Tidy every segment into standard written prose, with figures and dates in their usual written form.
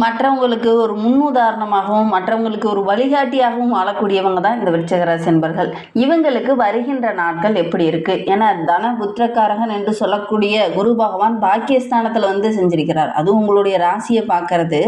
மற்றவங்களுக்கு ஒரு முன்னுதாரணமாகவும் மற்றவங்களுக்கு ஒரு வழிகாட்டியாகவும் வாழக்கூடியவங்க தான் இந்த விருச்சிக ராசி என்பர்கள். இவங்களுக்கு வருகின்ற நாட்கள் எப்படி இருக்கு? ஏன்னா தன புத்திரக்காரகன் என்று சொல்லக்கூடிய குரு பகவான் பாக்கியஸ்தானத்தில் வந்து செஞ்சிருக்கிறார். அதுவும் உங்களுடைய ராசியை பார்க்கறது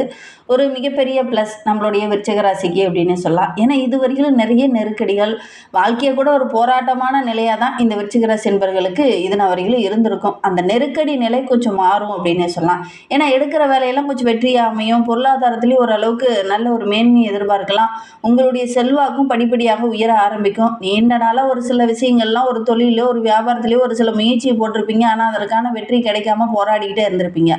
ஒரு மிகப்பெரிய ப்ளஸ் நம்மளுடைய விருச்சிக ராசிக்கு அப்படின்னு சொல்லலாம். ஏன்னா இதுவரையிலும் நிறைய நெருக்கடிகள், வாழ்க்கையை கூட ஒரு போராட்டமான நிலையாக தான் இந்த விருச்சிக ராசி என்பர்களுக்கு இதன வரையிலும் இருந்திருக்கும். அந்த நெருக்கடி நிலை கொஞ்சம் மாறும் அப்படின்னு சொல்லலாம். ஏன்னா எடுக்கிற வேலையெல்லாம் கொஞ்சம் வெற்றியாக அமையும். பொருளாதாரத்துலேயும் ஓரளவுக்கு நல்ல ஒரு மேன்மையை எதிர்பார்க்கலாம். உங்களுடைய செல்வாக்கும் படிப்படியாக உயர ஆரம்பிக்கும். நீண்ட நாளாக ஒரு சில விஷயங்கள்லாம் ஒரு தொழிலோ ஒரு வியாபாரத்திலேயோ ஒரு சில முயற்சியை போட்டிருப்பீங்க. ஆனால் அதற்கான வெற்றி கிடைக்காம போராடிக்கிட்டே இருந்திருப்பீங்க.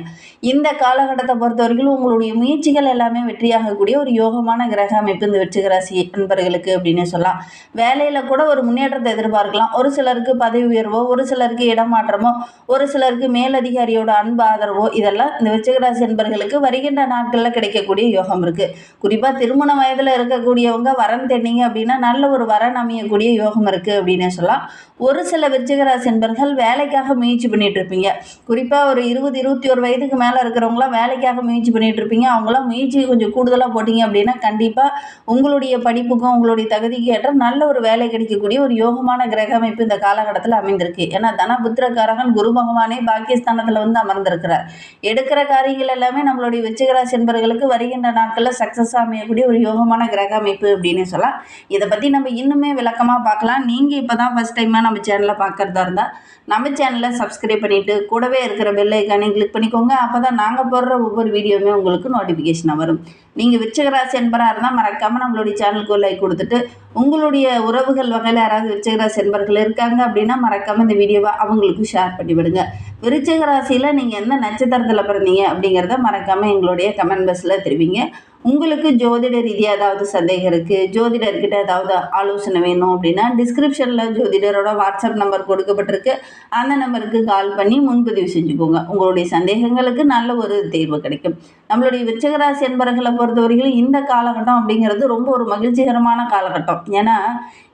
இந்த காலகட்டத்தை பொறுத்த வரைக்கும் உங்களுடைய முயற்சிகள் எல்லாமே வெற்றியாகக்கூடிய ஒரு யோகமான கிரக அமைப்பு இந்த விருச்சிக ராசி நண்பர்களுக்கு அப்படின்னு சொல்லலாம். வேலையில் கூட ஒரு முன்னேற்றத்தை எதிர்பார்க்கலாம். ஒரு சிலருக்கு பதவி உயர்வோ, ஒரு சிலருக்கு இடமாற்றமோ, ஒரு சிலருக்கு மேலதிகாரியோட அன்பு ஆதரவோ, இதெல்லாம் இந்த விருச்சிக ராசி நண்பர்களுக்கு வருகின்ற நாட்களில் கிடைக்கக்கூடிய யோகம் இருக்கு. குறிப்பாக திருமண வயதில் இருக்கக்கூடியவங்க வரன் தேடினீங்க அப்படின்னா நல்ல ஒரு வரன் அமையக்கூடிய யோகம் இருக்கு அப்படின்னு சொல்லலாம். ஒரு சில விருச்சிக ராசி நண்பர்கள் வேலைக்காக முயற்சி பண்ணிட்டு இருப்பீங்க. குறிப்பாக ஒரு 20-21 வயதுக்கு மேலே இருக்கிறவங்களாம் வேலைக்காக முயற்சி பண்ணிட்டு இருப்பீங்க. அவங்களாம் முயற்சி கொஞ்சம் கூடுதலாக போட்டிங்க அப்படின்னா கண்டிப்பாக உங்களுடைய படிப்புக்கும் உங்களுடைய தகுதிக்கு ஏற்ற நல்ல ஒரு வேலை கிடைக்கக்கூடிய ஒரு யோகமான கிரக அமைப்பு இந்த காலகட்டத்தில் அமைந்திருக்கு. ஏன்னா தனபுத்திரக்காரகன் குரு பகவானே பாக்கியஸ்தானத்தில் வந்து அமர்ந்திருக்கிறார். எடுக்கிற காரியங்கள் எல்லாமே நம்மளுடைய விருச்சிக ராசி என்பவர்களுக்கு வருகின்ற நாட்களில் சக்ஸஸ் அமையக்கூடிய ஒரு யோகமான கிரக அமைப்பு அப்படின்னு சொல்லலாம். இதை பற்றி நம்ம இன்னுமே விளக்கமாக பார்க்கலாம். நீங்கள் இப்போ தான் ஃபஸ்ட் டைமாக நம்ம சேனலை பார்க்குறதா இருந்தால் நம்ம சேனலை சப்ஸ்கிரைப் பண்ணிவிட்டு கூடவே இருக்கிற பெல் ஐக்கானையும் கிளிக் பண்ணிக்கோங்க. அப்போ தான் நாங்கள் போடுற ஒவ்வொரு வீடியோவுமே உங்களுக்கு நோட்டிஃபிகேஷனாக வரும். நீங்கள் விருச்சிக ராசி என்பராக இருந்தால் மறக்காமல் நம்மளுடைய சேனலுக்கு ஒரு லைக் கொடுத்துட்டு, உங்களுடைய உறவுகள் வகையில் யாராவது விருச்சிக ராசி என்பர்கள் இருக்காங்க அப்படின்னா மறக்காமல் இந்த வீடியோவை அவங்களுக்கும் ஷேர் பண்ணி விடுங்க. விருச்சிக ராசியில் நீங்கள் எந்த நட்சத்திரத்தில் பிறந்தீங்க அப்படிங்கிறத மறக்காமல் எங்களுடைய கமெண்ட் பாக்ஸில் தெரிவிங்க. உங்களுக்கு ஜோதிட ரீதியாக ஏதாவது சந்தேகம் இருக்குது, ஜோதிடர்கிட்ட ஏதாவது ஆலோசனை வேணும் அப்படின்னா டிஸ்கிரிப்ஷனில் ஜோதிடரோட வாட்ஸ்அப் நம்பர் கொடுக்கப்பட்டிருக்கு. அந்த நம்பருக்கு கால் பண்ணி முன்பதிவு செஞ்சுக்கோங்க. உங்களுடைய சந்தேகங்களுக்கு நல்ல ஒரு தீர்வு கிடைக்கும். நம்மளுடைய விருச்சிக ராசி என்பவர்களை பொறுத்தவரைக்கும் இந்த காலகட்டம் அப்படிங்கிறது ரொம்ப ஒரு மகிழ்ச்சிகரமான காலகட்டம். ஏன்னா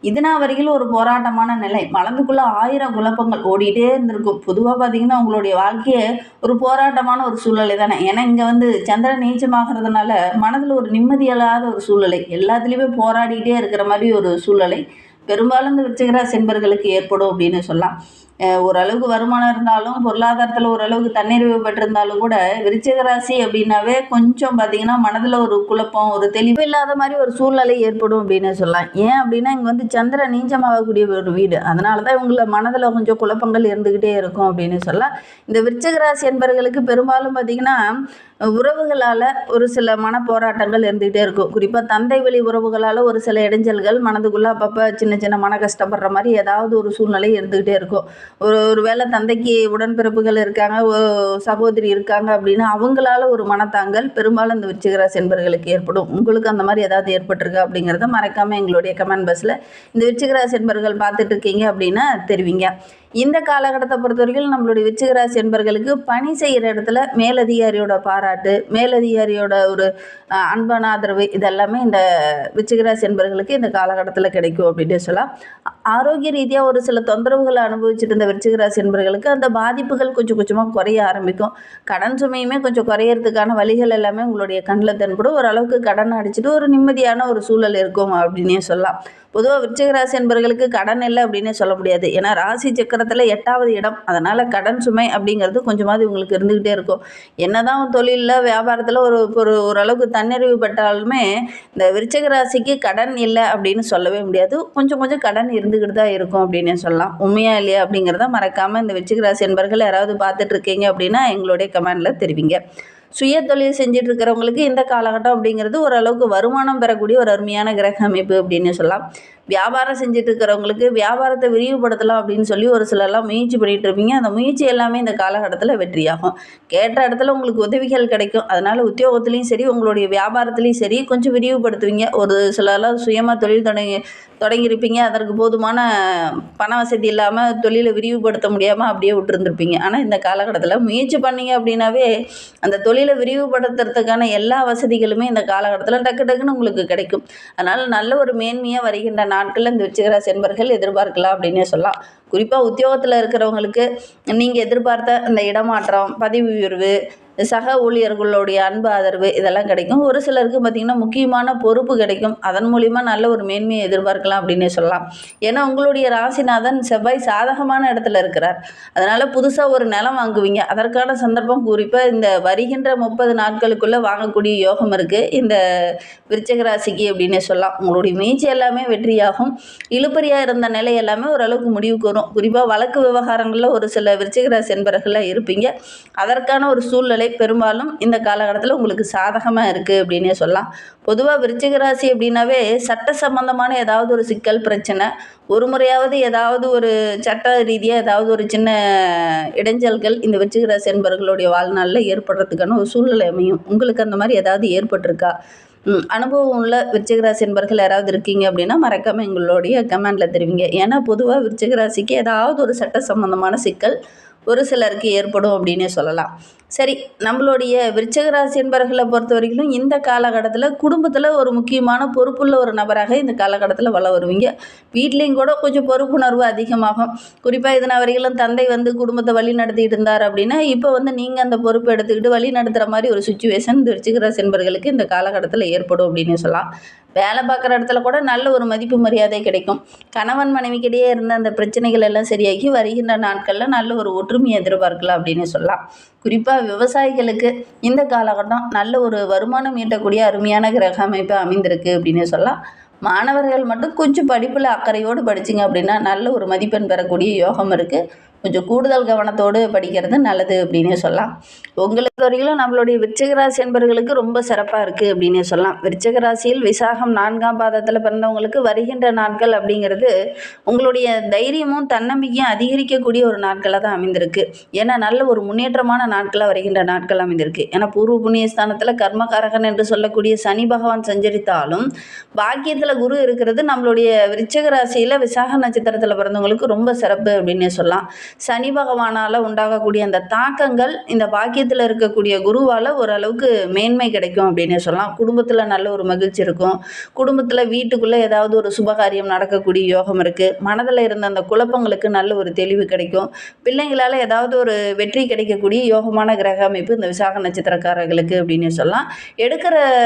இதனா வரைக்கும் ஒரு போராட்டமான நிலை, மனதுக்குள்ளே 1000 குழப்பங்கள் ஓடிட்டே இருந்திருக்கும். பொதுவாக பார்த்தீங்கன்னா உங்களுடைய வாழ்க்கையை ஒரு போராட்டமான ஒரு சூழ்நிலை தானே. ஏன்னா இங்கே வந்து சந்திரன் நீச்சமாகிறதுனால மனதில் ஒரு நிம்மதியில்லாத ஒரு சூழ்நிலை, எல்லாத்துலேயுமே போராடிட்டே இருக்கிற மாதிரி ஒரு சூழ்நிலை பெரும்பாலும் இந்த விருச்சிக ராசி என்பர்களுக்கு ஏற்படும் அப்படின்னு சொல்லலாம். ஓரளவுக்கு வருமானம் இருந்தாலும் பொருளாதாரத்தில் ஓரளவுக்கு தன்னிறைவு பெற்றிருந்தாலும் கூட விருச்சிக ராசி அப்படின்னாவே கொஞ்சம் பார்த்திங்கன்னா மனதில் ஒரு குழப்பம், ஒரு தெளிவு இல்லாத மாதிரி ஒரு சூழ்நிலை ஏற்படும் அப்படின்னு சொல்லலாம். ஏன் அப்படின்னா இங்கே வந்து சந்திரன் நீச்சமாகக்கூடிய ஒரு வீடு, அதனால தான் இவங்கள மனதில் கொஞ்சம் குழப்பங்கள் இருந்துக்கிட்டே இருக்கும் அப்படின்னு சொல்லலாம். இந்த விருச்சிக ராசி என்பவர்களுக்கு பெரும்பாலும் பார்த்திங்கன்னா உறவுகளால் ஒரு சில மன போராட்டங்கள் இருந்துகிட்டே இருக்கும். குறிப்பாக தந்தை வழி உறவுகளால் ஒரு சில இடைஞ்சல்கள், மனதுக்குள்ளே அப்பப்போ சின்ன சின்ன மன கஷ்டப்படுற மாதிரி ஏதாவது ஒரு சூழ்நிலை இருந்துக்கிட்டே இருக்கும். ஒரு வேளை தந்தைக்கு உடன்பிறப்புகள் இருக்காங்க, சகோதரி இருக்காங்க அப்படின்னா அவங்களால ஒரு மனத்தாங்கல் பெரும்பாலும் இந்த விருச்சிக ராசி என்பவர்களுக்கு ஏற்படும். உங்களுக்கு அந்த மாதிரி ஏதாவது ஏற்பட்டிருக்கா அப்படிங்கிறத மறக்காமல் எங்களுடைய கமெண்ட் பாக்ஸில் இந்த விருச்சிக ராசி என்பவர்கள் பார்த்துட்டு இருக்கீங்க அப்படின்னா தெரிவிங்க. இந்த காலகட்டத்தை பொறுத்த வரைக்கும் நம்மளுடைய விருச்சிக ராசி என்பவர்களுக்கு பணி செய்கிற இடத்துல மேலதிகாரியோட பாராட்டு, மேலதிகாரியோட ஒரு அன்பான ஆதரவு, இதெல்லாமே இந்த விருச்சிக ராசி என்பவர்களுக்கு இந்த காலகட்டத்தில் கிடைக்கும் அப்படின்னு சொல்லலாம். ஆரோக்கிய ரீதியாக ஒரு சில தொந்தரவுகளை அனுபவிச்சுட்டு இருந்த விருச்சிக ராசி என்பவர்களுக்கு அந்த பாதிப்புகள் கொஞ்சம் கொஞ்சமாக குறைய ஆரம்பிக்கும். கடன் சுமையுமே கொஞ்சம் குறையிறதுக்கான வழிகள் எல்லாமே உங்களுடைய கண்ணில் தென்படும். ஓரளவுக்கு கடன் அடிச்சுட்டு ஒரு நிம்மதியான ஒரு சூழல் இருக்கும் அப்படின்னே சொல்லலாம். பொதுவாக விருச்சிக ராசி என்பவர்களுக்கு கடன் இல்லை அப்படின்னே சொல்ல முடியாது. ஏன்னா ராசி சக்கரத்தில் 8வது இடம், அதனால் கடன் சுமை அப்படிங்கிறது கொஞ்சமாவது இவங்களுக்கு இருந்துக்கிட்டே இருக்கும். என்னதான் தொழிலில் வியாபாரத்தில் ஓரளவுக்கு தன்னிறைவு பெற்றாலுமே இந்த விருச்சிக ராசிக்கு கடன் இல்லை அப்படின்னு சொல்லவே முடியாது. கொஞ்சம் கொஞ்சம் கடன் இருந்துக்கிட்டு தான் இருக்கும் அப்படின்னே சொல்லலாம். உண்மையா இல்லையா அப்படிங்கிறத மறக்காமல் இந்த விருச்சிக ராசி என்பவர்கள் யாராவது பார்த்துட்டு இருக்கீங்க அப்படின்னா எங்களுடைய கமெண்டில் தெரிவிங்க. சுய தொழில் செஞ்சுட்டு இருக்கிறவங்களுக்கு இந்த காலகட்டம் அப்படிங்கிறது ஓரளவுக்கு வருமானம் பெறக்கூடிய ஒரு அருமையான கிரக அமைப்பு அப்படின்னு சொல்லலாம். வியாபாரம் செஞ்சுட்டு இருக்கிறவங்களுக்கு வியாபாரத்தை விரிவுபடுத்தலாம் அப்படின்னு சொல்லி ஒரு சிலர்லாம் முயற்சி பண்ணிகிட்டு இருப்பீங்க. அந்த முயற்சி எல்லாமே இந்த காலகட்டத்தில் வெற்றியாகும். கேட்ட இடத்துல உங்களுக்கு உதவிகள் கிடைக்கும். அதனால் உத்தியோகத்துலேயும் சரி உங்களுடைய வியாபாரத்துலேயும் சரி கொஞ்சம் விரிவுபடுத்துவீங்க. ஒரு சிலர்லாம் சுயமாக தொழில் தொடங்கியிருப்பீங்க. அதற்கு போதுமான பண வசதி இல்லாமல் தொழிலை விரிவுபடுத்த முடியாமல் அப்படியே விட்டுருந்துருப்பீங்க. ஆனால் இந்த காலகட்டத்தில் முயற்சி பண்ணீங்க அப்படின்னாவே அந்த தொழிலை விரிவுபடுத்துறதுக்கான எல்லா வசதிகளுமே இந்த காலகட்டத்தில் டக்கு டக்குன்னு உங்களுக்கு கிடைக்கும். அதனால் நல்ல ஒரு மேன்மையாக வருகின்ற நாட்களில் இந்த விருச்சிக ராசி என்பர்கள் எதிர்பார்க்கலாம் அப்படின்னே சொல்லலாம். குறிப்பாக உத்தியோகத்தில் இருக்கிறவங்களுக்கு நீங்கள் எதிர்பார்த்த இந்த இடமாற்றம், பதவி உயர்வு, சக ஊழியர்களுடைய அன்பு ஆதரவு இதெல்லாம் கிடைக்கும். ஒரு சிலருக்கு பார்த்திங்கன்னா முக்கியமான பொறுப்பு கிடைக்கும். அதன் மூலிமா நல்ல ஒரு மேன்மையை எதிர்பார்க்கலாம் அப்படின்னே சொல்லலாம். ஏன்னா உங்களுடைய ராசிநாதன் செவ்வாய் சாதகமான இடத்துல இருக்கிறார். அதனால் புதுசாக ஒரு நிலம் வாங்குவீங்க. அதற்கான சந்தர்ப்பம் குறிப்பாக இந்த வருகின்ற 30 நாட்களுக்குள்ளே வாங்கக்கூடிய யோகம் இருக்குது இந்த விருச்சிக ராசிக்கு அப்படின்னே சொல்லலாம். உங்களுடைய முயற்சி எல்லாமே வெற்றியாகும். இழுபறியாக இருந்த நிலை எல்லாமே ஓரளவுக்கு முடிவுக்கு வரும். குறிப்பாக வழக்கு விவகாரங்களில் ஒரு சில விருச்சிக ராசி என்பர்களாக இருப்பீங்க. அதற்கான ஒரு சூழ்நிலை பெரும்பாலும் இந்த காலகட்டத்தில் உங்களுக்கு சாதகமாக இருக்குது அப்படின்னே சொல்லலாம். பொதுவாக விருச்சிக ராசி அப்படின்னாவே சட்ட சம்பந்தமான ஏதாவது ஒரு சிக்கல் பிரச்சனை, ஒரு முறையாவது ஏதாவது ஒரு சட்ட ரீதியாக ஏதாவது ஒரு சின்ன இடைஞ்சல்கள் இந்த விருச்சிக ராசி என்பவர்களுடைய வாழ்நாளில் ஏற்படுறதுக்கான ஒரு சூழ்நிலை அமையும். உங்களுக்கு அந்த மாதிரி ஏதாவது ஏற்பட்டிருக்கா? அனுபவம் உள்ள விருச்சிக ராசி என்பர்கள் யாராவது இருக்கீங்க அப்படின்னா மறக்காமல் எங்களுடைய கமெண்டில் தெரிவிங்க. ஏன்னா பொதுவாக விருச்சிக ராசிக்கு ஏதாவது ஒரு சட்ட சம்பந்தமான சிக்கல் ஒரு சிலருக்கு ஏற்படும் அப்படின்னே சொல்லலாம். சரி, நம்மளுடைய விருச்சிக ராசி என்பவர்களை பொறுத்த வரைக்கும் இந்த காலகட்டத்தில் குடும்பத்தில் ஒரு முக்கியமான பொறுப்புள்ள ஒரு நபராக இந்த காலகட்டத்தில் வள வருவீங்க. வீட்லேயும் கூட கொஞ்சம் பொறுப்புணர்வு அதிகமாகும். குறிப்பாக இதனால் வரைக்கும் தந்தை குடும்பத்தை வழி நடத்திட்டு இருந்தார் அப்படின்னா இப்போ நீங்கள் அந்த பொறுப்பை எடுத்துக்கிட்டு வழி நடத்துகிற மாதிரி ஒரு சுச்சுவேஷன் இந்த விருச்சிக ராசி என்பவர்களுக்கு இந்த காலகட்டத்தில் ஏற்படும் அப்படின்னு சொல்லலாம். வேலை பார்க்குற இடத்துல கூட நல்ல ஒரு மதிப்பு மரியாதை கிடைக்கும். கணவன் மனைவிக்கிடையே இருந்த அந்த பிரச்சனைகள் எல்லாம் சரியாகி வருகின்ற நாட்களில் நல்ல ஒரு ஒற்றுமையை எதிர்பார்க்கலாம் அப்படின்னு சொல்லலாம். குறிப்பாக விவசாயிகளுக்கு இந்த காலகட்டம் நல்ல ஒரு வருமானம் ஈட்டக்கூடிய அருமையான கிரக அமைப்பு அமைந்திருக்கு அப்படின்னு சொல்லலாம். மாணவர்கள் மட்டும் கொஞ்சம் படிப்பில் அக்கறையோடு படிச்சிங்க அப்படின்னா நல்ல ஒரு மதிப்பெண் பெறக்கூடிய யோகம் இருக்குது. கொஞ்சம் கூடுதல் கவனத்தோடு படிக்கிறது நல்லது அப்படின்னே சொல்லலாம். உங்களுக்கு வரையிலும் நம்மளுடைய விருச்சிக ராசி என்பவர்களுக்கு ரொம்ப சிறப்பாக இருக்குது அப்படின்னே சொல்லலாம். விருச்சிக ராசியில் விசாகம் 4ஆம் பாதத்தில் பிறந்தவங்களுக்கு வருகின்ற நாட்கள் அப்படிங்கிறது உங்களுடைய தைரியமும் தன்னம்பிக்கையும் அதிகரிக்கக்கூடிய ஒரு நாட்களாக தான் அமைந்திருக்கு. ஏன்னா நல்ல ஒரு முன்னேற்றமான நாட்களாக வருகின்ற நாட்கள் அமைந்திருக்கு. ஏன்னா பூர்வ புண்ணிய ஸ்தானத்தில் கர்மகாரகன் என்று சொல்லக்கூடிய சனி பகவான் சஞ்சரித்தாலும் பாக்கியத்தில் குரு இருக்கிறது நம்மளுடைய விருச்சிக ராசியில் விசாக நட்சத்திரத்தில் பிறந்தவங்களுக்கு ரொம்ப சிறப்பு அப்படின்னே சொல்லலாம். சனி பகவானால் உண்டாகக்கூடிய அந்த தாக்கங்கள் இந்த பாக்கியத்தில் இருக்கக்கூடிய குருவால் ஓரளவுக்கு மேன்மை கிடைக்கும் அப்படின்னு சொல்லலாம். குடும்பத்தில் நல்ல ஒரு மகிழ்ச்சி இருக்கும். குடும்பத்தில் வீட்டுக்குள்ளே ஏதாவது ஒரு சுபகாரியம் நடக்கக்கூடிய யோகம் இருக்குது. மனதில் இருந்த அந்த குழப்பங்களுக்கு நல்ல ஒரு தெளிவு கிடைக்கும். பிள்ளைங்களால் ஏதாவது ஒரு வெற்றி கிடைக்கக்கூடிய யோகமான கிரக அமைப்பு இந்த விசாக நட்சத்திரக்காரர்களுக்கு அப்படின்னு சொல்லலாம். எடுக்கிற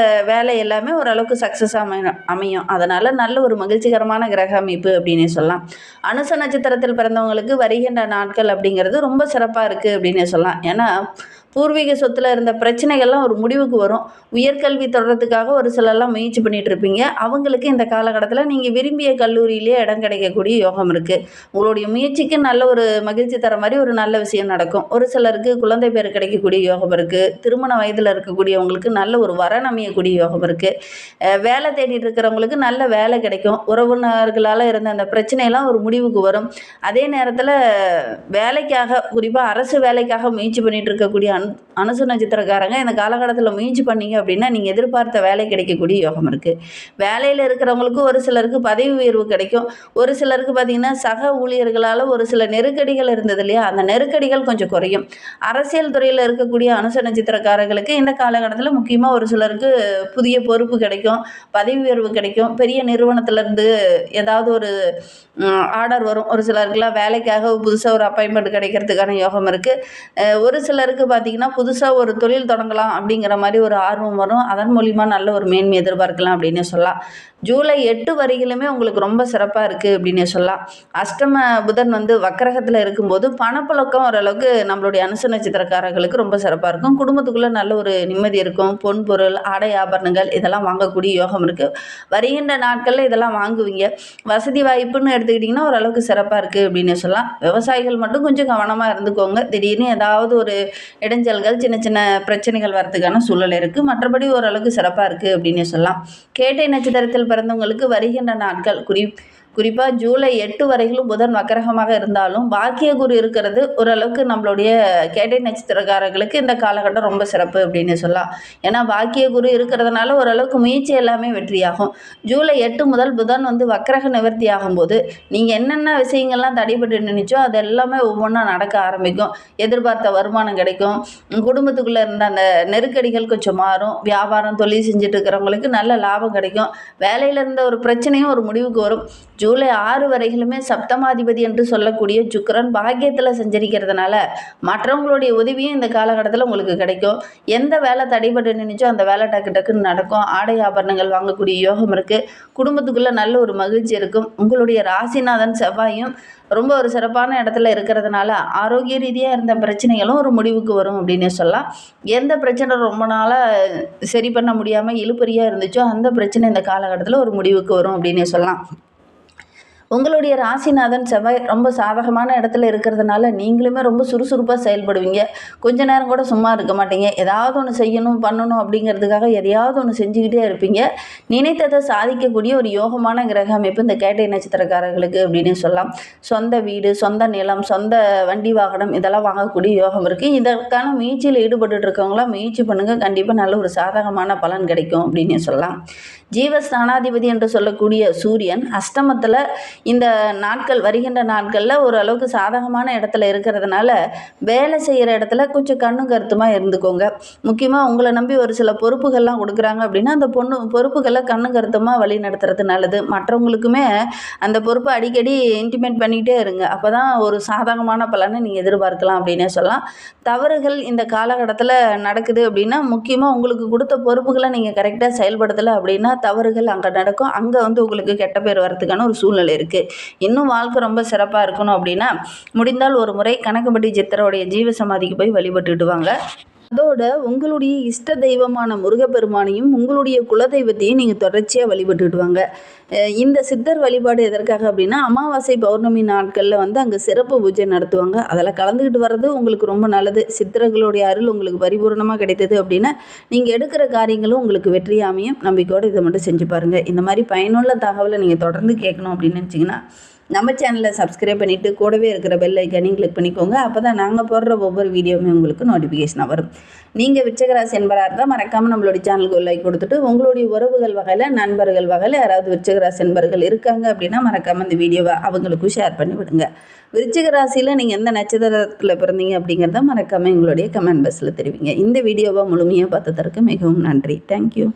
வேலை எல்லாமே ஓரளவுக்கு சக்ஸஸாக அமையும். அதனால் நல்ல ஒரு மகிழ்ச்சிகரமான கிரக அமைப்பு அப்படின்னு சொல்லலாம். அனுச நட்சத்திரத்தில் பிறந்தவங்களுக்கு வருகின்ற நாட்கள் அப்படிங்கிறது ரொம்ப சிறப்பாக இருக்குது அப்படின்னு சொல்லலாம். ஏன்னா பூர்வீக சொத்தில் இருந்த பிரச்சனைகள்லாம் ஒரு முடிவுக்கு வரும். உயர்கல்வி தொடர்றதுக்காக ஒரு சிலர்லாம் முயற்சி பண்ணிகிட்டு இருப்பீங்க. அவங்களுக்கு இந்த காலகட்டத்தில் நீங்கள் விரும்பிய கல்லூரியிலே இடம் கிடைக்கக்கூடிய யோகம் இருக்குது. உங்களுடைய முயற்சிக்கு நல்ல ஒரு மகிழ்ச்சி தர மாதிரி ஒரு நல்ல விஷயம் நடக்கும். ஒரு சிலருக்கு குழந்தை பேர் கிடைக்கக்கூடிய யோகம் இருக்குது. திருமண வயதில் இருக்கக்கூடியவங்களுக்கு நல்ல ஒரு வரன் அமையக்கூடிய யோகம் இருக்குது. வேலை தேடிட்டு இருக்கிறவங்களுக்கு நல்ல வேலை கிடைக்கும். உறவினர்களால் இருந்த அந்த பிரச்சனையெல்லாம் ஒரு முடிவுக்கு வரும். அதே நேரத்தில் வேலைக்காக குறிப்பாக அரசு வேலைக்காக முயற்சி பண்ணிகிட்டு இருக்கக்கூடிய அனுச நட்சத்திரக்காரங்க இந்த காலகட்டத்தில் முயற்சி பண்ணீங்க அப்படின்னா நீங்கள் எதிர்பார்த்த வேலை கிடைக்கக்கூடிய யோகம் இருக்குது. வேலையில் இருக்கிறவங்களுக்கு ஒரு சிலருக்கு பதவி உயர்வு கிடைக்கும். ஒரு சிலருக்கு பார்த்திங்கன்னா சக ஊழியர்களால் ஒரு சில நெருக்கடிகள் இருந்தது இல்லையா, அந்த நெருக்கடிகள் கொஞ்சம் குறையும். அரசியல் துறையில் இருக்கக்கூடிய அனுச நட்சத்திரக்காரர்களுக்கு இந்த காலகட்டத்தில் முக்கியமாக ஒரு சிலருக்கு புதிய பொறுப்பு கிடைக்கும், பதவி உயர்வு கிடைக்கும். பெரிய நிறுவனத்திலேருந்து ஏதாவது ஒரு ஆர்டர் வரும். ஒரு சிலருக்குலாம் வேலைக்காக புதுசாக ஒரு அப்பாயின்மெண்ட் கிடைக்கிறதுக்கான யோகம் இருக்குது. ஒரு சிலருக்கு பார்த்திங்கன்னா புதுசாக ஒரு தொழில் தொடங்கலாம் அப்படிங்கிற மாதிரி ஒரு ஆர்வம் வரும். அதன் மூலிமா நல்ல ஒரு மேன்மை எதிர்பார்க்கலாம் அப்படின்னு சொல்லலாம். ஜூலை 8 வரையிலுமே உங்களுக்கு ரொம்ப சிறப்பாக இருக்குது அப்படின்னு சொல்லலாம். அஷ்டம புதன் வக்கரகத்தில் இருக்கும்போது பணப்புழக்கம் ஓரளவுக்கு நம்மளுடைய அனுச நட்சத்திரக்காரர்களுக்கு ரொம்ப சிறப்பாக இருக்கும். குடும்பத்துக்குள்ளே நல்ல ஒரு நிம்மதி இருக்கும். பொன் பொருள் ஆடை ஆபரணங்கள் இதெல்லாம் வாங்கக்கூடிய யோகம் இருக்குது. வருகின்ற நாட்களில் இதெல்லாம் வாங்குவீங்க. வசதி வாய்ப்புன்னு எடுத்துக்கிட்டிங்கன்னா ஓரளவுக்கு சிறப்பாக இருக்குது அப்படின்னு சொல்லலாம். விவசாயிகள் மட்டும் கொஞ்சம் கவனமாக இருந்துக்கோங்க. திடீர்னு ஏதாவது ஒரு இடைஞ்சல்கள் சின்ன சின்ன பிரச்சனைகள் வரதுக்கான சூழல் இருக்குது. மற்றபடி ஓரளவுக்கு சிறப்பாக இருக்குது அப்படின்னு சொல்லலாம். கேட்டை நட்சத்திரத்தில் பிறந்தவங்களுக்கு வருகின்ற நாட்கள் குறிப்பாக ஜூலை 8 வரையிலும் புதன் வக்கரகமாக இருந்தாலும் பாக்கிய குரு இருக்கிறது ஓரளவுக்கு நம்மளுடைய கேட்டை நட்சத்திரக்காரர்களுக்கு இந்த காலகட்டம் ரொம்ப சிறப்பு அப்படின்னு சொல்லலாம். ஏன்னா பாக்கிய குரு இருக்கிறதுனால ஓரளவுக்கு முயற்சி எல்லாமே வெற்றியாகும். ஜூலை 8 முதல் புதன் வக்கரக நிவர்த்தி ஆகும்போது நீங்கள் என்னென்ன விஷயங்கள்லாம் தடைபட்டு நினைச்சோ அது எல்லாமே ஒவ்வொன்றா நடக்க ஆரம்பிக்கும். எதிர்பார்த்த வருமானம் கிடைக்கும். குடும்பத்துக்குள்ளே இருந்த அந்த நெருக்கடிகள் கொஞ்சம் மாறும். வியாபாரம் தொழில் செஞ்சுட்டு இருக்கிறவங்களுக்கு நல்ல லாபம் கிடைக்கும். வேலையில் இருந்த ஒரு பிரச்சனையும் ஒரு முடிவுக்கு வரும். ஜூலை 6 வரையிலுமே சப்தமாதிபதி என்று சொல்லக்கூடிய சுக்கிரன் பாக்கியத்தில் செஞ்சரிக்கிறதுனால மற்றவங்களுடைய உதவியும் இந்த காலகட்டத்தில் உங்களுக்கு கிடைக்கும். எந்த வேலை தடைபட்டு நினைச்சோ அந்த வேலை டக்கு டக்குன்னு நடக்கும். ஆடை ஆபரணங்கள் வாங்கக்கூடிய யோகம் இருக்குது. குடும்பத்துக்குள்ளே நல்ல ஒரு மகிழ்ச்சி இருக்கும். உங்களுடைய ராசிநாதன் செவ்வாயும் ரொம்ப ஒரு சிறப்பான இடத்துல இருக்கிறதுனால ஆரோக்கிய ரீதியாக இருந்த பிரச்சனைகளும் ஒரு முடிவுக்கு வரும் அப்படின்னே சொல்லலாம். எந்த பிரச்சனை ரொம்ப நாளாக சரி பண்ண முடியாமல் இழுபறியாக இருந்துச்சோ அந்த பிரச்சனை இந்த காலகட்டத்தில் ஒரு முடிவுக்கு வரும் அப்படின்னே சொல்லலாம். உங்களுடைய ராசிநாதன் செவ்வாய் ரொம்ப சாதகமான இடத்துல இருக்கிறதுனால நீங்களுமே ரொம்ப சுறுசுறுப்பாக செயல்படுவீங்க. கொஞ்ச நேரம் கூட சும்மா இருக்க மாட்டீங்க. ஏதாவது ஒன்று செய்யணும் பண்ணணும் அப்படிங்கிறதுக்காக எதையாவது ஒன்று செஞ்சுக்கிட்டே இருப்பீங்க. நினைத்ததை சாதிக்கக்கூடிய ஒரு யோகமான கிரக அமைப்பு இந்த கேட்டை நட்சத்திரக்காரர்களுக்கு அப்படின்னு சொல்லலாம். சொந்த வீடு, சொந்த நிலம், சொந்த வண்டி வாகனம் இதெல்லாம் வாங்கக்கூடிய யோகம் இருக்குது. இதற்கான முயற்சியில் ஈடுபட்டு இருக்கவங்களாம் முயற்சி பண்ணுங்கள். கண்டிப்பாக நல்ல ஒரு சாதகமான பலன் கிடைக்கும் அப்படின்னு சொல்லலாம். ஜீவஸ்தானாதிபதி என்று சொல்லக்கூடிய சூரியன் அஷ்டமத்தில் இந்த நாட்கள் வருகின்ற நாட்களில் ஓரளவுக்கு சாதகமான இடத்துல இருக்கிறதுனால வேலை செய்கிற இடத்துல கொஞ்சம் கண்ணும் கருத்துமாக இருந்துக்கோங்க. முக்கியமாக உங்களை நம்பி ஒரு சில பொறுப்புகள்லாம் கொடுக்குறாங்க அப்படின்னா அந்த பொறுப்புகளை கண்ணும் கருத்துமாக வழி நடத்துறது நல்லது. மற்றவங்களுக்குமே அந்த பொறுப்பை அடிக்கடி இன்டிமேட் பண்ணிக்கிட்டே இருங்க. அப்போ தான் ஒரு சாதகமான பலனை நீங்கள் எதிர்பார்க்கலாம் அப்படின்னே சொல்லலாம். தவறுகள் இந்த காலகட்டத்தில் நடக்குது அப்படின்னா முக்கியமாக உங்களுக்கு கொடுத்த பொறுப்புகளை நீங்கள் கரெக்டாக செயல்படுத்தலை அப்படின்னா தவறுகள் அங்கே நடக்கும். அங்கே உங்களுக்கு கெட்ட பேர் வரதுக்கான ஒரு சூழ்நிலை இருக்குது. இன்னும் வாழ்க்கை ரொம்ப சிறப்பாக இருக்கணும் அப்படின்னா முடிந்தால் ஒரு முறை கணக்குப்பட்டி சித்தரோடைய ஜீவ சமாதிக்கு போய் வழிபட்டுட்டு வாங்க. அதோட உங்களுடைய இஷ்ட தெய்வமான முருகப்பெருமானையும் உங்களுடைய குலதெய்வத்தையும் நீங்கள் தொடர்ச்சியாக வழிபட்டுட்டு வாங்க. இந்த சித்தர் வழிபாடு எதற்காக அப்படின்னா அமாவாசை பௌர்ணமி நாட்களில் அங்கே சிறப்பு பூஜை நடத்துவாங்க. அதில் கலந்துக்கிட்டு வர்றது உங்களுக்கு ரொம்ப நல்லது. சித்தர்களுடைய அருள் உங்களுக்கு பரிபூர்ணமாக கிடைத்தது அப்படின்னா நீங்கள் எடுக்கிற காரியங்களும் உங்களுக்கு வெற்றி அமையும். நம்பிக்கையோடு இதை மட்டும் செஞ்சு பாருங்கள். இந்த மாதிரி பயனுள்ள தகவலை நீங்கள் தொடர்ந்து கேட்கணும் அப்படின்னு நினச்சிங்கன்னா நம்ம சேனலை சப்ஸ்கிரைப் பண்ணிவிட்டு கூடவே இருக்கிற பெல் ஐக்கானையும் கிளிக் பண்ணிக்கோங்க. அப்போ தான் நாங்கள் போடுற ஒவ்வொரு வீடியோவுமே உங்களுக்கு நோட்டிஃபிகேஷனாக வரும். நீங்கள் விருச்சிகராசி என்பராக இருந்தால் மறக்காமல் நம்மளுடைய சேனலுக்கு ஒரு லைக் கொடுத்துட்டு உங்களுடைய உறவுகள் வகையில் நண்பர்கள் வகையில் யாராவது விருச்சிகராசி என்பர்கள் இருக்காங்க அப்படின்னா மறக்காமல் இந்த வீடியோவை அவங்களுக்கும் ஷேர் பண்ணி விடுங்க. விருச்சிகராசியில் நீங்கள் எந்த நட்சத்திரத்தில் பிறந்தீங்க அப்படிங்கிறத மறக்காமல் எங்களுடைய கமெண்ட் பாக்ஸில் தெரிவிங்க. இந்த வீடியோவை முழுமையாக பார்த்ததற்கு மிகவும் நன்றி. தேங்க்யூ.